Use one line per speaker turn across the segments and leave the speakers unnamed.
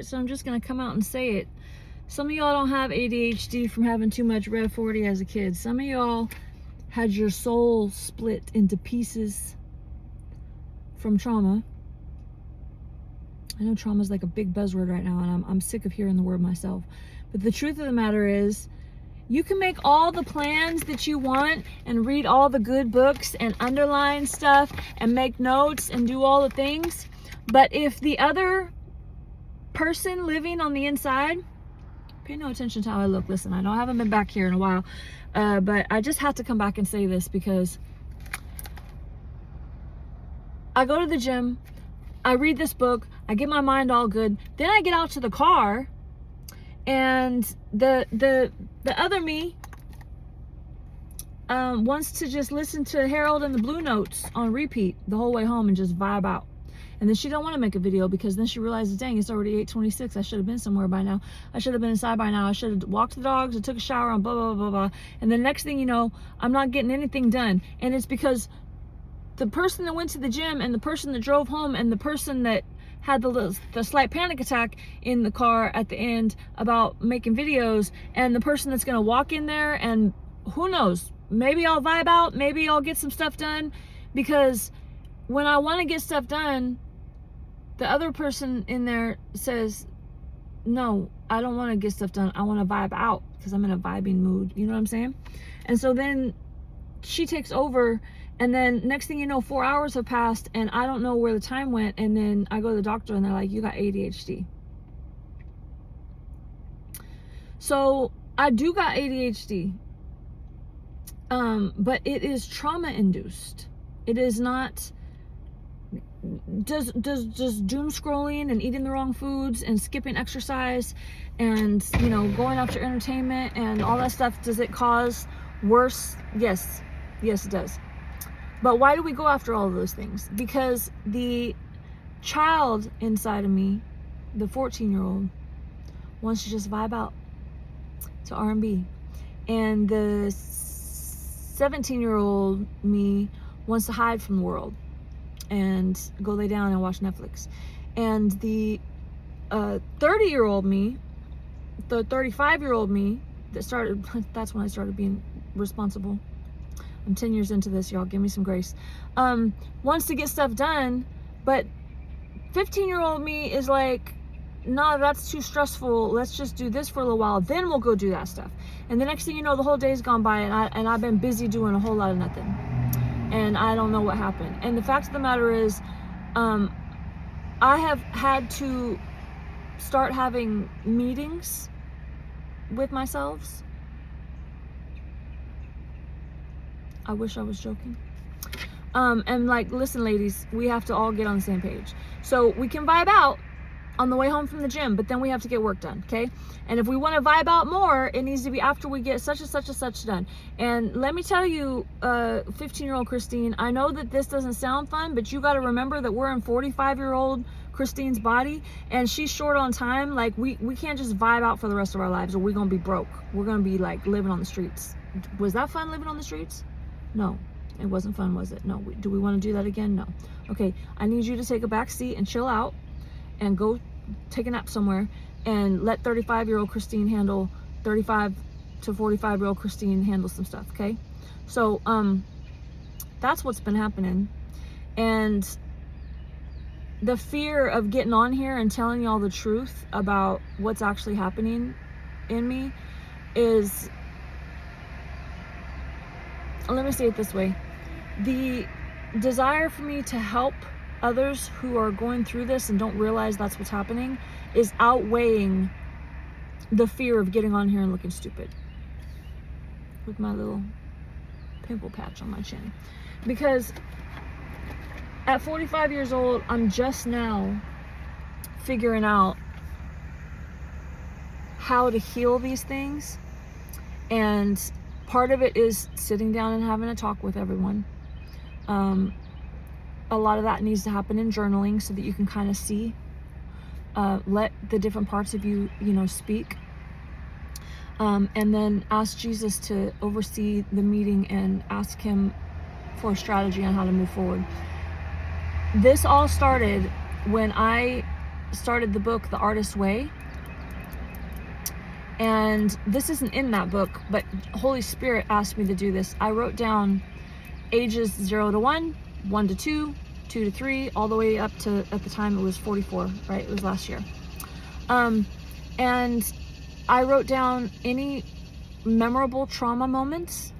it, so I'm just going to come out and say it. Some of y'all don't have ADHD from having too much Red 40 as a kid. Some of y'all had your soul split into pieces from trauma. I know trauma is like a big buzzword right now, and I'm sick of hearing the word myself. But the truth of the matter is, you can make all the plans that you want and read all the good books and underline stuff and make notes and do all the things. But if the other person living on the inside, pay no attention to how I look. Listen, I know I haven't been back here in a while, but I just have to come back and say this because I go to the gym, I read this book, I get my mind all good, then I get out to the car, and the other me wants to just listen to Harold and the Blue Notes on repeat the whole way home and just vibe out. And then she don't want to make a video because then she realizes, dang, it's already 8:26. I should have been somewhere by now. I should have been inside by now. I should have walked the dogs and took a shower and blah, blah, blah, blah. And then next thing you know, I'm not getting anything done. And it's because the person that went to the gym and the person that drove home and the person that had the slight panic attack in the car at the end about making videos, and the person that's going to walk in there, and who knows, maybe I'll vibe out, maybe I'll get some stuff done, because when I want to get stuff done, the other person in there says, no, I don't want to get stuff done. I want to vibe out because I'm in a vibing mood. You know what I'm saying? And so then she takes over, and then next thing you know, 4 hours have passed and I don't know where the time went. And then I go to the doctor and they're like, you got ADHD. So I do got ADHD, but it is trauma induced. It is not does doom scrolling and eating the wrong foods and skipping exercise and, you know, going after entertainment and all that stuff, does it cause worse? Yes it does. But why do we go after all of those things? Because the child inside of me, the 14-year-old, wants to just vibe out to R&B, and the 17-year-old me wants to hide from the world and go lay down and watch Netflix. And the 30-year-old me, the 35-year-old me, that's when I started being responsible. I'm 10 years into this, y'all, give me some grace. Wants to get stuff done, but 15-year-old me is like, no, that's too stressful. Let's just do this for a little while, then we'll go do that stuff. And the next thing you know, the whole day's gone by, and I've been busy doing a whole lot of nothing. And I don't know what happened. And the fact of the matter is, I have had to start having meetings with myself. I wish I was joking. And like, listen, ladies, we have to all get on the same page. So we can vibe out on the way home from the gym, but then we have to get work done, okay? And if we want to vibe out more, it needs to be after we get such and such and such done. And let me tell you, 15-year-old Christine, I know that this doesn't sound fun, but you got to remember that we're in 45-year-old Christine's body, and she's short on time. Like, we can't just vibe out for the rest of our lives, or we're gonna be broke. We're gonna be like living on the streets. Was that fun, living on the streets? No, it wasn't fun, was it? No. Do we want to do that again? No. Okay, I need you to take a back seat and chill out and go take a nap somewhere, and let 35-year-old Christine handle 35 to 45-year-old Christine handle some stuff, okay? So that's what's been happening. And the fear of getting on here and telling y'all the truth about what's actually happening in me is, let me say it this way, the desire for me to help others who are going through this and don't realize that's what's happening is outweighing the fear of getting on here and looking stupid with my little pimple patch on my chin. Because at 45 years old, I'm just now figuring out how to heal these things, and part of it is sitting down and having a talk with everyone. A lot of that needs to happen in journaling so that you can kind of see, let the different parts of you, speak. And then ask Jesus to oversee the meeting and ask him for a strategy on how to move forward. This all started when I started the book The Artist's Way. And this isn't in that book, but Holy Spirit asked me to do this. I wrote down ages 0 to 1, 1 to 2, 2 to 3, all the way up to, at the time it was 44, right? It was last year. And I wrote down any memorable trauma moments,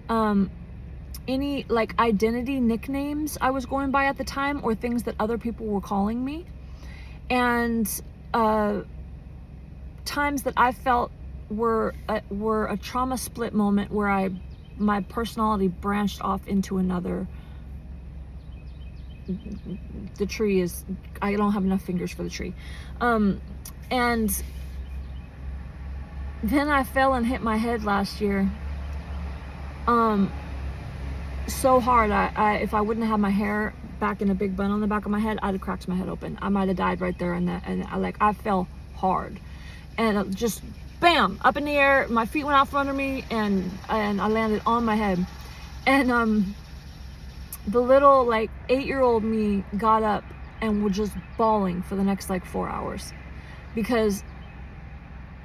any like identity nicknames I was going by at the time, or things that other people were calling me, and times that I felt were a trauma split moment where my personality branched off into another. The tree is, I don't have enough fingers for the tree. And then I fell and hit my head last year. So hard. I if I wouldn't have my hair back in a big bun on the back of my head, I'd have cracked my head open. I might have died right there and I fell hard. And just bam, up in the air, my feet went out from under me, and I landed on my head. And the little like 8-year-old me got up and was just bawling for the next like 4 hours because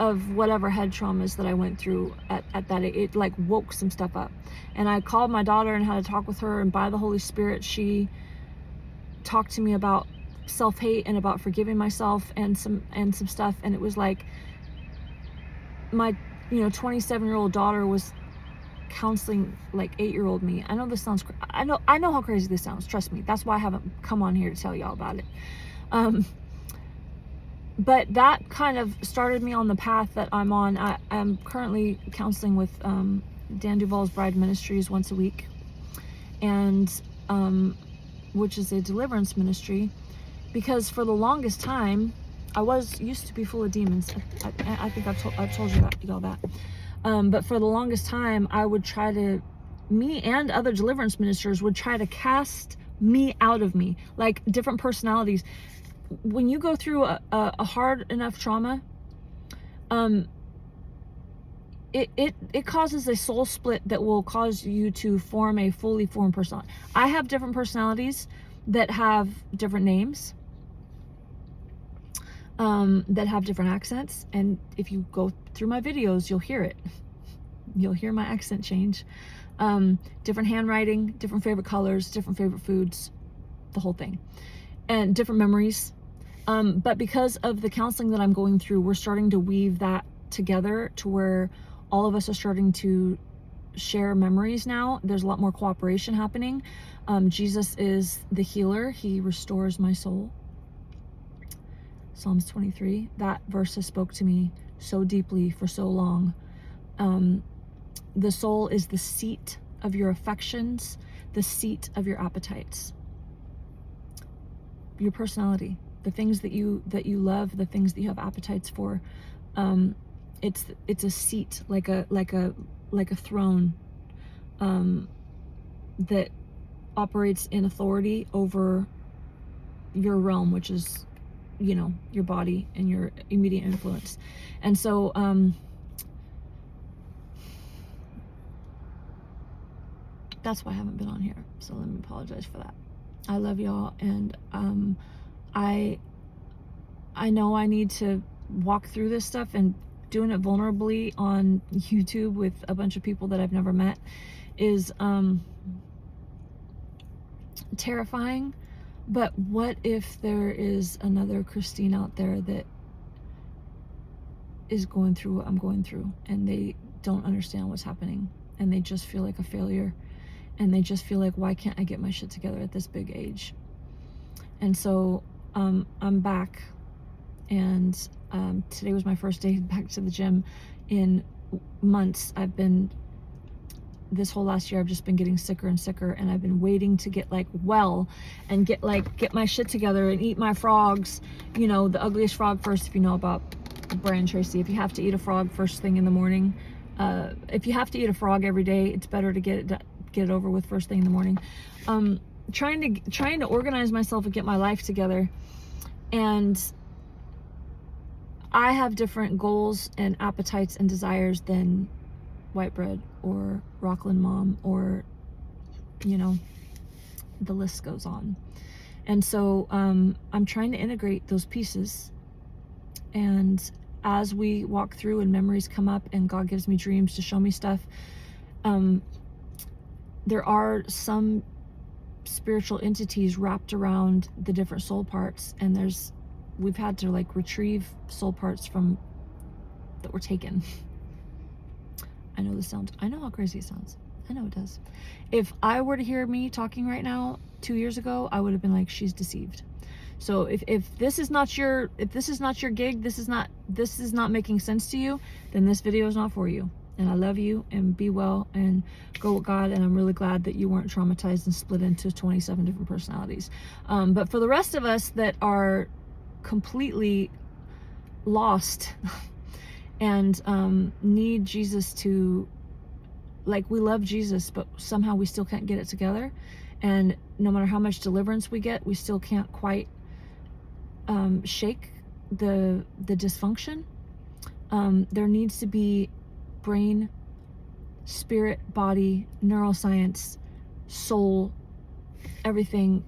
of whatever head traumas that I went through at that age. It like woke some stuff up. And I called my daughter and had to talk with her, and by the Holy Spirit she talked to me about self-hate and about forgiving myself and some stuff. And it was like my 27-year-old daughter was counseling like 8-year-old me. I know this sounds I know how crazy this sounds, trust me. That's why I haven't come on here to tell y'all about it. But that kind of started me on the path that I'm on. I'm currently counseling with Dan Duvall's Bride Ministries once a week, and which is a deliverance ministry, because for the longest time I used to be full of demons. I think I've told you that. But for the longest time, I would try to, me and other deliverance ministers would try to cast me out of me, like different personalities. When you go through a hard enough trauma, it causes a soul split that will cause you to form a fully formed personality. I have different personalities that have different names, that have different accents, and if you go through my videos, you'll hear it. You'll hear my accent change. Different handwriting, different favorite colors, different favorite foods, the whole thing, and different memories. But because of the counseling that I'm going through, we're starting to weave that together to where all of us are starting to share memories now. There's a lot more cooperation happening. Jesus is the healer. He restores my soul. Psalms 23, that verse has spoke to me so deeply for so long. The soul is the seat of your affections, the seat of your appetites, your personality, the things that you love, the things that you have appetites for. It's a seat, like a throne, that operates in authority over your realm, which is your body and your immediate influence. And so that's why I haven't been on here, so let me apologize for that. I love y'all, and I know I need to walk through this stuff, and doing it vulnerably on YouTube with a bunch of people that I've never met is terrifying. But what if there is another Christine out there that is going through what I'm going through, and they don't understand what's happening, and they just feel like a failure, and they just feel like, why can't I get my shit together at this big age? And so I'm back, and today was my first day back to the gym in months. This whole last year I've just been getting sicker and sicker, and I've been waiting to get like well and get my shit together and eat my frogs, the ugliest frog first. If you know about Brian Tracy, if you have to eat a frog first thing in the morning, if you have to eat a frog every day, it's better to get it over with first thing in the morning. Trying to organize myself and get my life together, and I have different goals and appetites and desires than white bread or Rockland Mom, or the list goes on. And so I'm trying to integrate those pieces. And as we walk through and memories come up and God gives me dreams to show me stuff, there are some spiritual entities wrapped around the different soul parts, and we've had to like retrieve soul parts from that were taken. I know how crazy it sounds. I know it does. If I were to hear me talking right now 2 years ago, I would have been like, she's deceived. So if this is not your gig, this is not making sense to you, then this video is not for you. And I love you, and be well, and go with God. And I'm really glad that you weren't traumatized and split into 27 different personalities. But for the rest of us that are completely lost and need Jesus to, like, we love Jesus, but somehow we still can't get it together. And no matter how much deliverance we get, we still can't quite shake the dysfunction. There needs to be brain, spirit, body, neuroscience, soul, everything,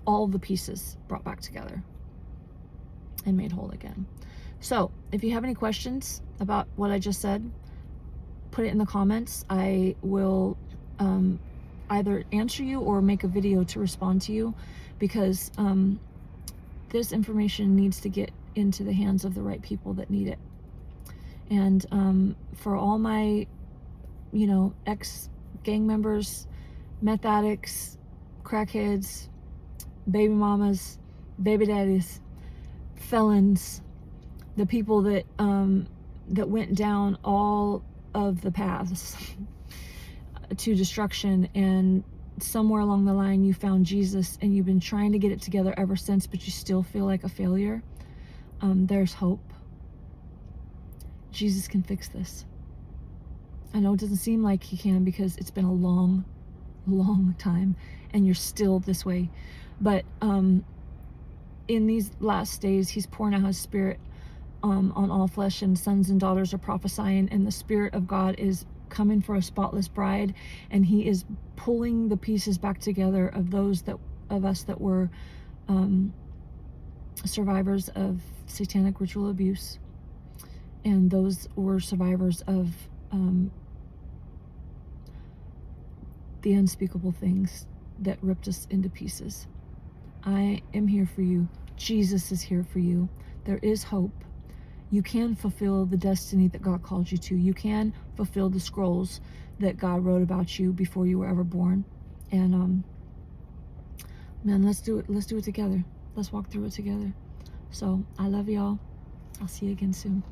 all the pieces brought back together and made whole again. So if you have any questions about what I just said, put it in the comments. I will either answer you or make a video to respond to you, because this information needs to get into the hands of the right people that need it. And for all my, ex-gang members, meth addicts, crackheads, baby mamas, baby daddies, felons, the people that went down all of the paths to destruction, and somewhere along the line you found Jesus and you've been trying to get it together ever since, but you still feel like a failure, there's hope. Jesus can fix this. I know it doesn't seem like he can, because it's been a long, long time and you're still this way. But in these last days, he's pouring out his spirit on all flesh, and sons and daughters are prophesying, and the Spirit of God is coming for a spotless bride, and he is pulling the pieces back together of those of us that were survivors of satanic ritual abuse, and those were survivors of the unspeakable things that ripped us into pieces. I am here for you. Jesus is here for you. There is hope. You can fulfill the destiny that God called you to. You can fulfill the scrolls that God wrote about you before you were ever born. And man, let's do it. Let's do it together. Let's walk through it together. So I love y'all. I'll see you again soon.